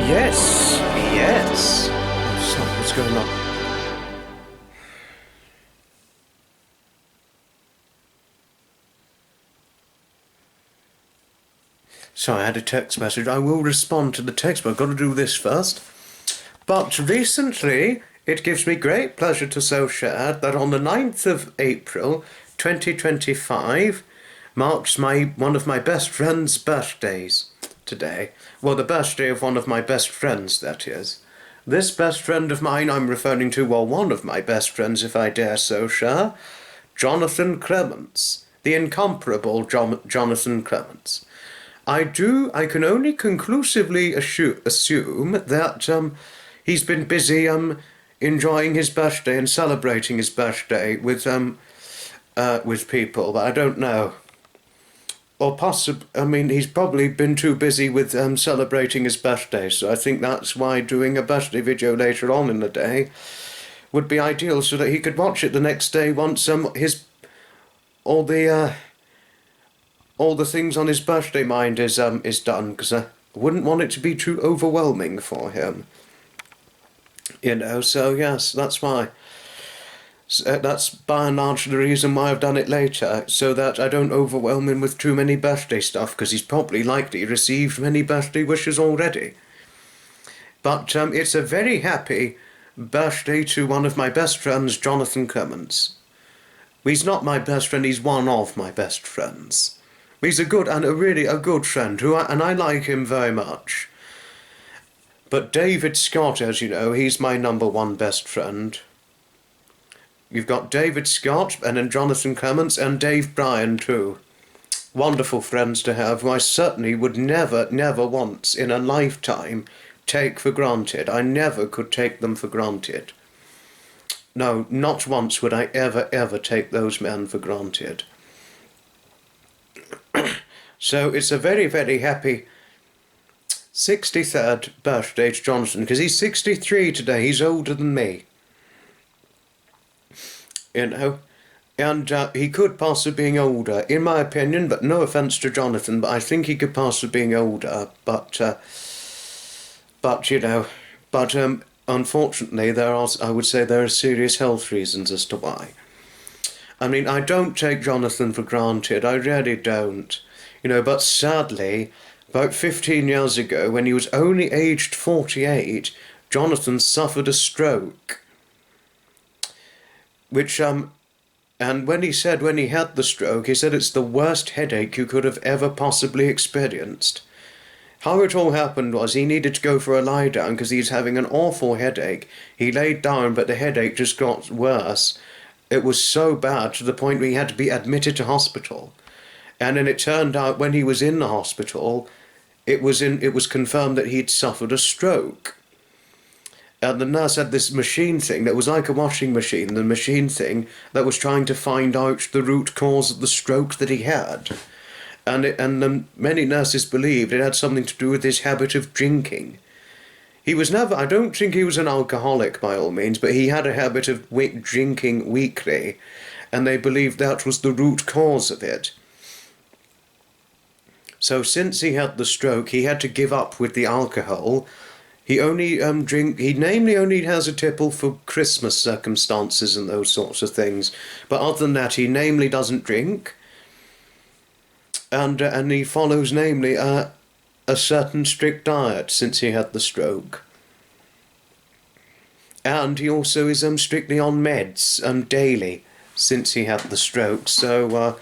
Yes, yes. What's going on? So I had a text message. I will respond to the text, but I've got to do this first. But recently, it gives me great pleasure to so share that on the 9th of April 2025 marks one of my best friend's birthdays today. Well, the birthday of one of my best friends, that is. This best friend of mine I'm referring to, well, one of my best friends, if I dare so share, Jonathan Clements, the incomparable Jonathan Clements. I can only conclusively assume that he's been busy enjoying his birthday and celebrating his birthday with people, but I don't know. Or I mean, he's probably been too busy with celebrating his birthday, so I think that's why doing a birthday video later on in the day would be ideal, so that he could watch it the next day once his all the things on his birthday mind is done, because I wouldn't want it to be too overwhelming for him. So yes, that's why. That's by and large the reason why I've done it later, so that I don't overwhelm him with too many birthday stuff, because he's probably likely received many birthday wishes already. But it's a very happy birthday to one of my best friends, Jonathan Clements. He's not my best friend, he's one of my best friends. He's a good and a good friend, and I like him very much. But David Scott, as you know, he's my number one best friend. You've got David Scott, and then Jonathan Clements, and Dave Bryan too. Wonderful friends to have, who I certainly would never once in a lifetime take for granted. I never could take them for granted. No, not once would I ever take those men for granted. So it's a very, very happy 63rd birthday to Jonathan, because he's 63 today. He's older than me. And he could pass for being older, in my opinion, but no offence to Jonathan, but I think he could pass for being older, but unfortunately I would say there are serious health reasons as to why. I mean, I don't take Jonathan for granted, I really don't, but sadly, about 15 years ago, when he was only aged 48, Jonathan suffered a stroke. Which, and when he had the stroke, he said it's the worst headache you could have ever possibly experienced. How it all happened was he needed to go for a lie down because he's having an awful headache. He laid down, but the headache just got worse. It was so bad to the point where he had to be admitted to hospital. And then it turned out when he was in the hospital, it was confirmed that he'd suffered a stroke. And the nurse had this machine thing that was like a washing machine, the machine thing that was trying to find out the root cause of the stroke that he had. And many nurses believed it had something to do with his habit of drinking. I don't think he was an alcoholic by all means, but he had a habit of drinking weekly, and they believed that was the root cause of it. So since he had the stroke, he had to give up with the alcohol. He only he namely only has a tipple for Christmas circumstances and those sorts of things. But other than that, he namely doesn't drink. And he follows namely a certain strict diet since he had the stroke. And he also is strictly on meds daily since he had the stroke. So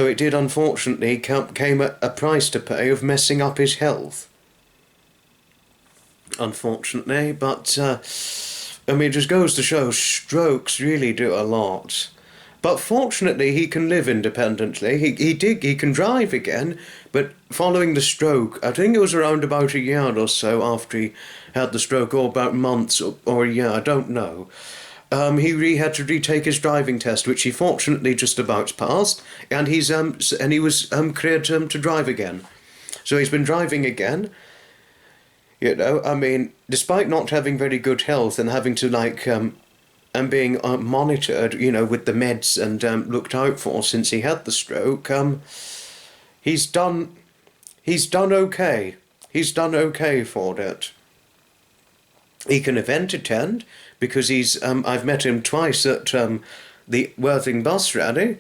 it did unfortunately came at a price to pay of messing up his health. Unfortunately, but it just goes to show strokes really do a lot. But fortunately, he can live independently. He can drive again, but following the stroke, I think it was around about a year or so after he had the stroke, or about months or a year, I don't know. He had to retake his driving test, which he fortunately just about passed, and he was cleared to drive again. So he's been driving again. Despite not having very good health and having to and being monitored, with the meds and looked out for since he had the stroke, he's done he's done okay. He's done okay for it. He can event attend because I've met him twice at the Worthing bus rally,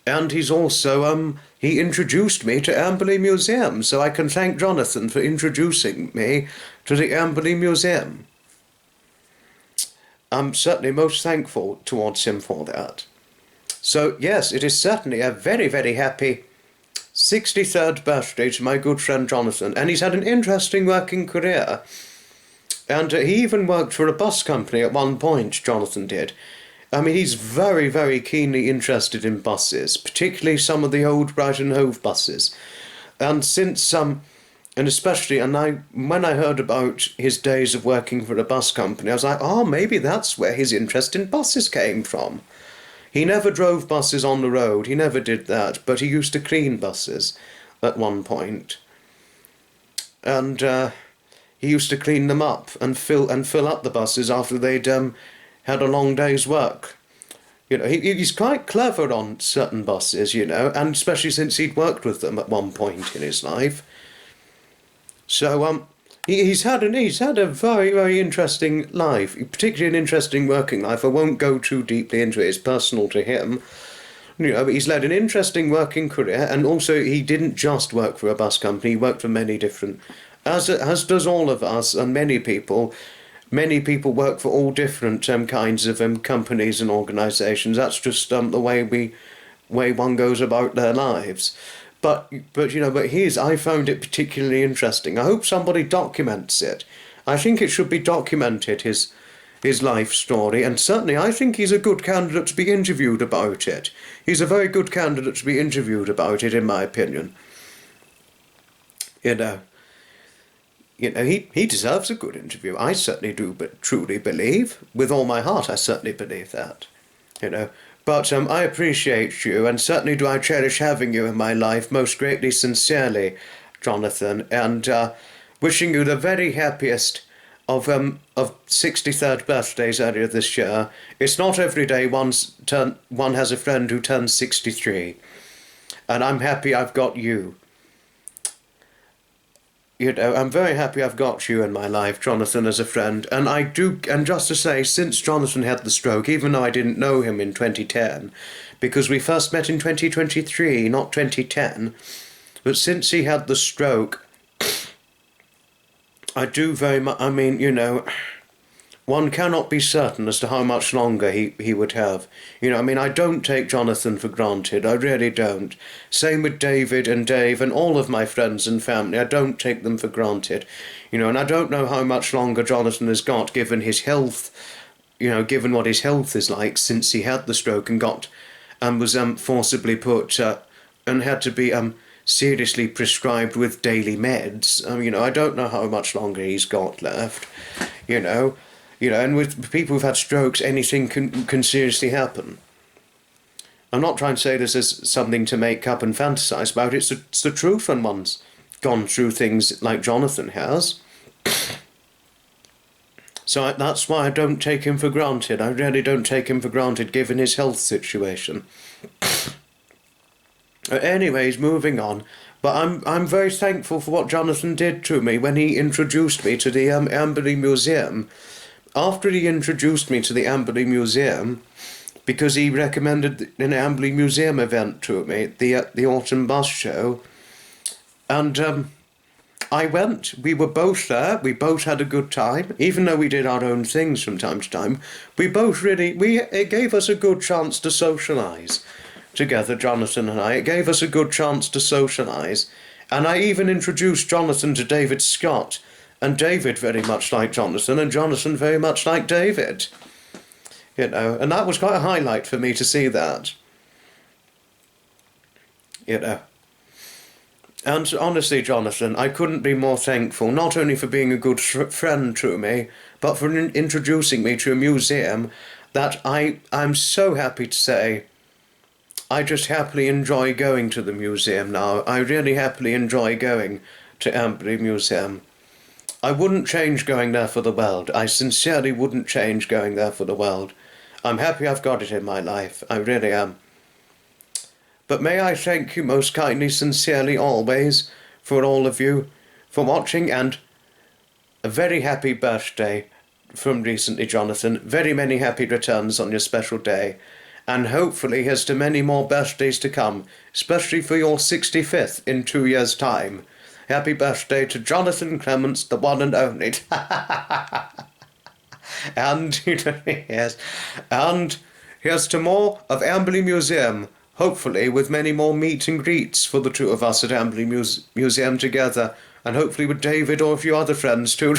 and he's also he introduced me to Amberley Museum, so I can thank Jonathan for introducing me to the Amberley Museum. I'm certainly most thankful towards him for that. So yes, it is certainly a very, very happy 63rd birthday to my good friend Jonathan, and he's had an interesting working career. And he even worked for a bus company at one point, Jonathan did. I mean, he's very, very keenly interested in buses, particularly some of the old Brighton Hove buses. And when I heard about his days of working for a bus company, I was like, oh, maybe that's where his interest in buses came from. He never drove buses on the road, he never did that, but he used to clean buses at one point. And he used to clean them up and fill up the buses after they'd had a long day's work. You know, he's quite clever on certain buses, you know, and especially since he'd worked with them at one point in his life. So he's had a very, very interesting life, particularly an interesting working life. I won't go too deeply into it; it's personal to him. You know, but he's led an interesting working career, and also he didn't just work for a bus company; he worked for many different, as does all of us, and many people. Many people work for all different kinds of companies and organisations. That's just the way one goes about their lives. But I found it particularly interesting. I hope somebody documents it. I think it should be documented, his life story, and certainly I think he's a good candidate to be interviewed about it. He's a very good candidate to be interviewed about it, in my opinion. You know, he deserves a good interview. I certainly do, but truly believe, with all my heart, I certainly believe that. You know. But I appreciate you, and certainly do I cherish having you in my life, most greatly, sincerely, Jonathan, and wishing you the very happiest of 63rd birthdays earlier this year. It's not every day one has a friend who turns 63, and I'm happy I've got you. You know, I'm very happy I've got you in my life, Jonathan, as a friend. And just to say, since Jonathan had the stroke, even though I didn't know him in 2010, because we first met in 2023, not 2010, but since he had the stroke, I do very much, I mean, you know, one cannot be certain as to how much longer he would have. You know, I mean, I don't take Jonathan for granted. I really don't. Same with David and Dave and all of my friends and family. I don't take them for granted. You know, and I don't know how much longer Jonathan has got given his health, you know, given what his health is like since he had the stroke and was forcibly put and had to be seriously prescribed with daily meds. You know, I don't know how much longer he's got left, you know. You know, and with people who've had strokes, anything can seriously happen. I'm not trying to say this as something to make up and fantasise about. It's the truth when one's gone through things like Jonathan has. So that's why I don't take him for granted. I really don't take him for granted, given his health situation. Anyways, moving on. But I'm very thankful for what Jonathan did to me when he introduced me to the Amberley Museum. After he introduced me to the Amberley Museum, because he recommended an Amberley Museum event to me, the autumn bus show, and I went. We were both there. We both had a good time, even though we did our own things from time to time. It gave us a good chance to socialise together, Jonathan and I. It gave us a good chance to socialise, and I even introduced Jonathan to David Scott. And David very much liked Jonathan, and Jonathan very much liked David. You know, and that was quite a highlight for me to see that. You know. And honestly, Jonathan, I couldn't be more thankful, not only for being a good friend to me, but for introducing me to a museum that I'm so happy to say I just happily enjoy going to the museum now. I really happily enjoy going to Amberley Museum. I wouldn't change going there for the world. I sincerely wouldn't change going there for the world. I'm happy I've got it in my life. I really am. But may I thank you most kindly, sincerely, always, for all of you for watching, and a very happy birthday from recently, Jonathan. Very many happy returns on your special day. And hopefully here's to many more birthdays to come, especially for your 65th in 2 years' time. Happy birthday to Jonathan Clements, the one and only. And, yes, and here's to more of Amberley Museum, hopefully with many more meet and greets for the two of us at Amberley Museum together, and hopefully with David or a few other friends too.